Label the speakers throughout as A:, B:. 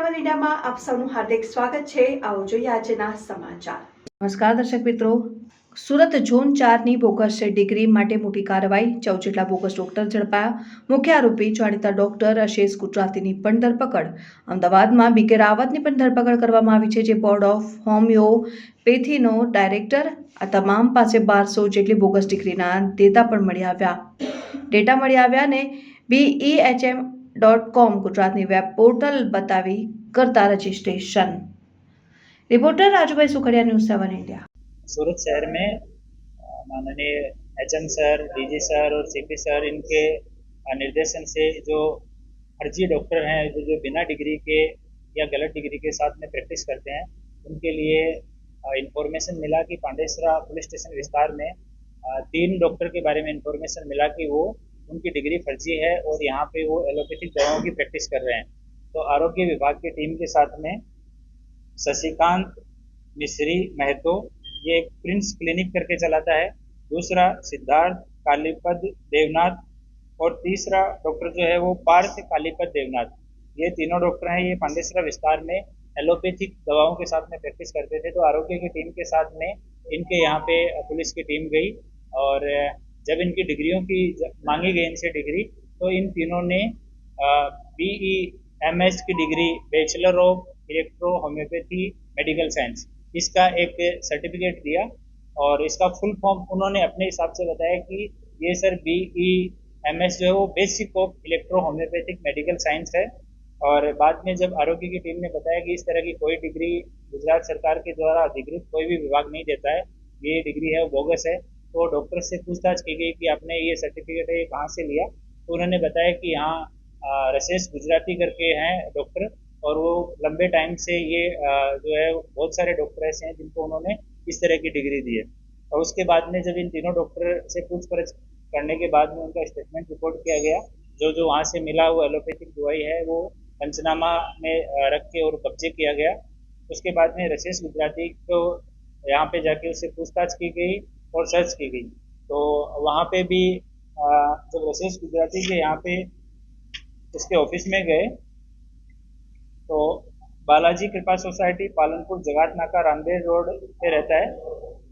A: 7 ઇન્ડિયામાં આપ સૌનું હાર્દિક સ્વાગત છે। આવો જોઈએ આજના સમાચાર।
B: નમસ્કાર દર્શક મિત્રો, સુરત ઝોન 4ની બોગસ ડિગ્રી માટે મોટી કાર્યવાહી। 14 જેટલા બોગસ ડોક્ટર ઝડપાયા। મુખ્ય આરોપી જાણીતા ડોક્ટર અશેષ ગુજરાતીની પણ ધરપકડ। અમદાવાદમાં બીકે રાવતની પણ ધરપકડ કરવામાં આવી છે, જે બોર્ડ ઓફ હોમિયોપેથીનો ડાયરેક્ટર। આ તમામ પાસે 1200 જેટલી બોગસ ડિગ્રીના ડેટા પણ મળી આવ્યા અને BEHM.com ગુજરાતની વેબ પોર્ટલ बतावी करता registration. Reporter Rajubhai Sukhadiya, news 7 India.
C: Surat शहर में माननीय HM सर, DG सर और CP सर, इनके निर्देशन से जो फर्जी डॉक्टर हैं, जो बिना डिग्री के या गलत डिग्री के साथ में प्रैक्टिस करते हैं, उनके लिए इंफॉर्मेशन मिला कि पांडेसरा पुलिस स्टेशन विस्तार में 3 डॉक्टर के बारे में इंफॉर्मेशन मिला कि वो उनकी डिग्री फर्जी है और यहाँ पे वो एलोपैथिक दवाओं की प्रैक्टिस कर रहे हैं। तो आरोग्य विभाग की टीम के साथ में शशिकांत मिश्री महतो, ये एक प्रिंस क्लिनिक करके चलाता है, दूसरा सिद्धार्थ कालीपद देवनाथ और तीसरा डॉक्टर जो है वो पार्थ कालीपद देवनाथ। ये तीनों डॉक्टर हैं, ये पांडेसरा विस्तार में एलोपैथिक दवाओं के साथ में प्रैक्टिस करते थे। तो आरोग्य की टीम के साथ में इनके यहाँ पे पुलिस की टीम गई और जब इनकी डिग्रियों की मांगी गई इनसे डिग्री, तो इन तीनों ने BEMS की degree, bachelor of electro homeopathy medical science, इसका एक सर्टिफिकेट दिया और इसका फुल फॉर्म उन्होंने अपने हिसाब से बताया कि ये सर BEMS जो है वो basic of electro homeopathic medical science है। और बाद में जब आरोग्य की टीम ने बताया कि इस तरह की कोई डिग्री गुजरात सरकार के द्वारा अधिकृत कोई भी विभाग नहीं देता है, ये डिग्री है वो बोगस है, तो डॉक्टर से पूछताछ की गई कि आपने ये सर्टिफिकेट है ये कहाँ से लिया। तो उन्होंने बताया कि यहाँ रशेष गुजराती करके हैं डॉक्टर, और वो लंबे टाइम से ये जो है बहुत सारे डॉक्टर ऐसे हैं जिनको उन्होंने इस तरह की डिग्री दी है। और उसके बाद में जब इन तीनों डॉक्टर से पूछपरछ करने के बाद में उनका स्टेटमेंट रिपोर्ट किया गया, जो वहाँ से मिला वो एलोपैथिक दवाई है वो पंचनामा में रख के और कब्जे किया गया। उसके बाद में रशेष गुजराती को यहाँ पे जाके उससे पूछताछ की गई और सर्च की गई। तो वहाँ पे भी जब रशेष गुजराती के यहाँ पे उसके ऑफिस में गए तो बालाजी कृपा सोसाइटी, पालनपुर, जगाट नाका, रामदेव रोड पे रहता है,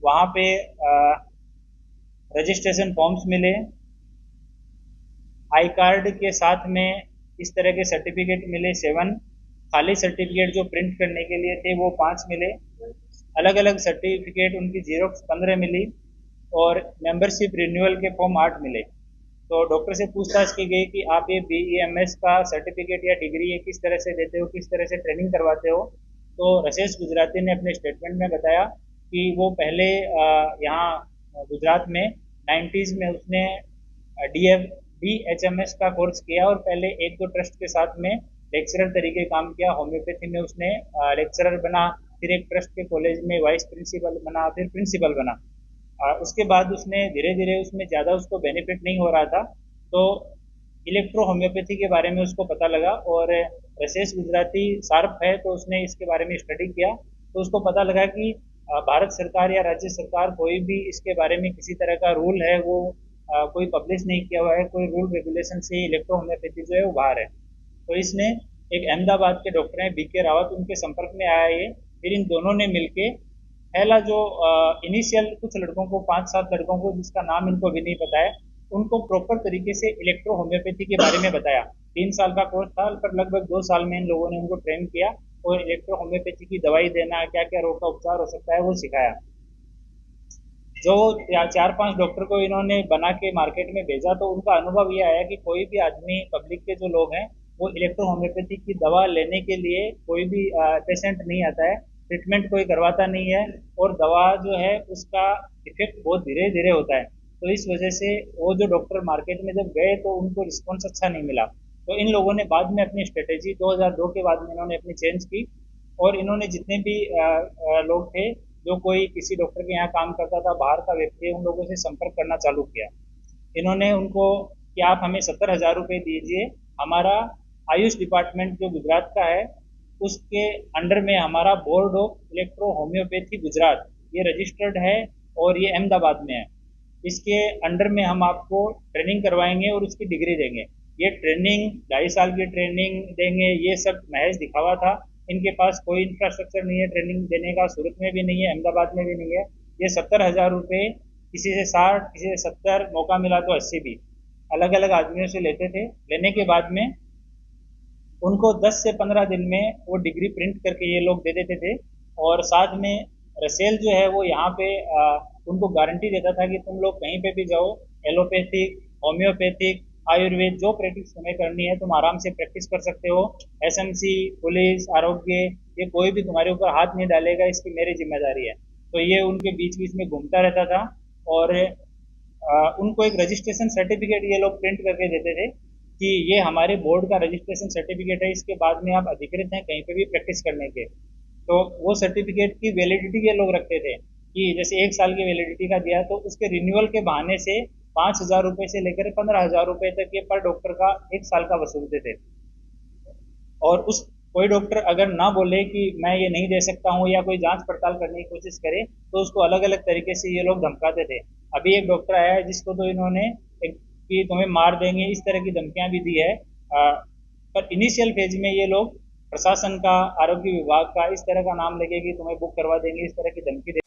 C: वहाँ पे रजिस्ट्रेशन फॉर्म्स मिले, आई कार्ड के साथ में इस तरह के सर्टिफिकेट मिले 7, खाली सर्टिफिकेट जो प्रिंट करने के लिए थे वो 5 मिले, अलग अलग सर्टिफिकेट उनकी जीरोक्स 15 मिली और मेंबरशिप रिन्यूअल के फॉर्म 8 मिले। तो डॉक्टर से पूछताछ की गई कि आप ये BEMS का सर्टिफिकेट या डिग्री ये किस तरह से देते हो, किस तरह से ट्रेनिंग करवाते हो। तो रशेष गुजराती ने अपने स्टेटमेंट में बताया कि वो पहले यहाँ गुजरात में 90s में उसने BHMS का कोर्स किया और पहले 1-2 ट्रस्ट के साथ में लेक्चरर तरीके काम किया। होम्योपैथी में उसने लेक्चरर बना, फिर एक ट्रस्ट के कॉलेज में वाइस प्रिंसिपल बना, फिर प्रिंसिपल बना। उसके बाद उसने धीरे धीरे उसमें ज़्यादा उसको बेनिफिट नहीं हो रहा था, तो इलेक्ट्रो होम्योपैथी के बारे में उसको पता लगा और रशेष गुजराती शार्प है तो उसने इसके बारे में स्टडी किया। तो उसको पता लगा कि भारत सरकार या राज्य सरकार कोई भी इसके बारे में किसी तरह का रूल है वो कोई पब्लिश नहीं किया हुआ है, कोई रूल रेगुलेशन से इलेक्ट्रो होम्योपैथी जो है वो बाहर है। तो इसने एक अहमदाबाद के डॉक्टर हैं बीके रावत, उनके संपर्क में आया ये, फिर इन दोनों ने मिलके पहला जो इनिशियल कुछ लड़कों को 5-7 लड़कों को जिसका नाम इनको भी नहीं पता है, उनको प्रॉपर तरीके से इलेक्ट्रो होम्योपैथी के बारे में बताया। 3 साल का कोर्स था, पर लगभग 2 साल में इन लोगों ने उनको ट्रेन किया और इलेक्ट्रो होम्योपैथी की दवाई देना, क्या क्या रोग का उपचार हो सकता है वो सिखाया। जो 4-5 डॉक्टर को इन्होंने बना के मार्केट में भेजा, तो उनका अनुभव ये आया कि कोई भी आदमी, पब्लिक के जो लोग हैं, वो इलेक्ट्रो होम्योपैथी की दवा लेने के लिए कोई भी पेशेंट नहीं आता है, ट्रीटमेंट कोई करवाता नहीं है और दवा जो है उसका इफेक्ट बहुत धीरे धीरे होता है। तो इस वजह से वो जो डॉक्टर मार्केट में जब गए तो उनको रिस्पॉन्स अच्छा नहीं मिला। तो इन लोगों ने बाद में अपनी स्ट्रेटेजी 2002 के बाद में इन्होंने अपनी चेंज की और इन्होंने जितने भी लोग थे, जो कोई किसी डॉक्टर के यहाँ काम करता था, बाहर का व्यक्ति, उन लोगों से संपर्क करना चालू किया। इन्होंने उनको कि आप हमें 70,000 रुपये दीजिए, हमारा आयुष डिपार्टमेंट जो गुजरात का है उसके अंडर में हमारा board of electro homeopathy Gujarat ये रजिस्टर्ड है और ये अहमदाबाद में है, इसके अंडर में हम आपको ट्रेनिंग करवाएंगे और उसकी डिग्री देंगे। ये ट्रेनिंग 2.5 साल की ट्रेनिंग देंगे, ये सब महज दिखावा था। इनके पास कोई इंफ्रास्ट्रक्चर नहीं है ट्रेनिंग देने का, सूरत में भी नहीं है, अहमदाबाद में भी नहीं है। ये 70,000 रुपये किसी से 60, किसी से 70, मौका मिला तो 80 भी अलग अलग आदमियों से लेते थे। लेने के बाद में उनको 10 से 15 दिन में वो डिग्री प्रिंट करके ये लोग दे देते थे, और साथ में रसेल जो है वो यहाँ पे उनको गारंटी देता था कि तुम लोग कहीं पे भी जाओ, एलोपैथिक, होम्योपैथिक, आयुर्वेद, जो प्रैक्टिस तुम्हें करनी है तुम आराम से प्रैक्टिस कर सकते हो। एसएमसी, पुलिस, आरोग्य, ये कोई भी तुम्हारे ऊपर हाथ नहीं डालेगा, इसकी मेरी जिम्मेदारी है। तो ये उनके बीच बीच में घूमता रहता था, और उनको एक रजिस्ट्रेशन सर्टिफिकेट ये लोग प्रिंट करके देते थे कि ये हमारे बोर्ड का रजिस्ट्रेशन सर्टिफिकेट है, इसके बाद में आप अधिकृत हैं कहीं पे भी प्रैक्टिस करने के। तो वो सर्टिफिकेट की वैलिडिटी ये लोग रखते थे कि जैसे 1 साल की वैलिडिटी का दिया, तो उसके रिन्यूअल के बहाने से 5,000 रुपये से लेकर 15,000 रुपये तक ये पर डॉक्टर का 1 साल का वसूलते थे। और उस कोई डॉक्टर अगर ना बोले कि मैं ये नहीं दे सकता हूँ या कोई जांच पड़ताल करने की कोशिश करे, तो उसको अलग अलग तरीके से ये लोग धमकाते थे। अभी एक डॉक्टर आया है जिसको तो इन्होंने कि तुम्हें मार देंगे, इस तरह की धमकियां भी दी है। पर इनिशियल फेज में ये लोग प्रशासन का, आरोग्य विभाग का इस तरह का नाम लेके कि तुम्हें बुक करवा देंगे, इस तरह की धमकी दे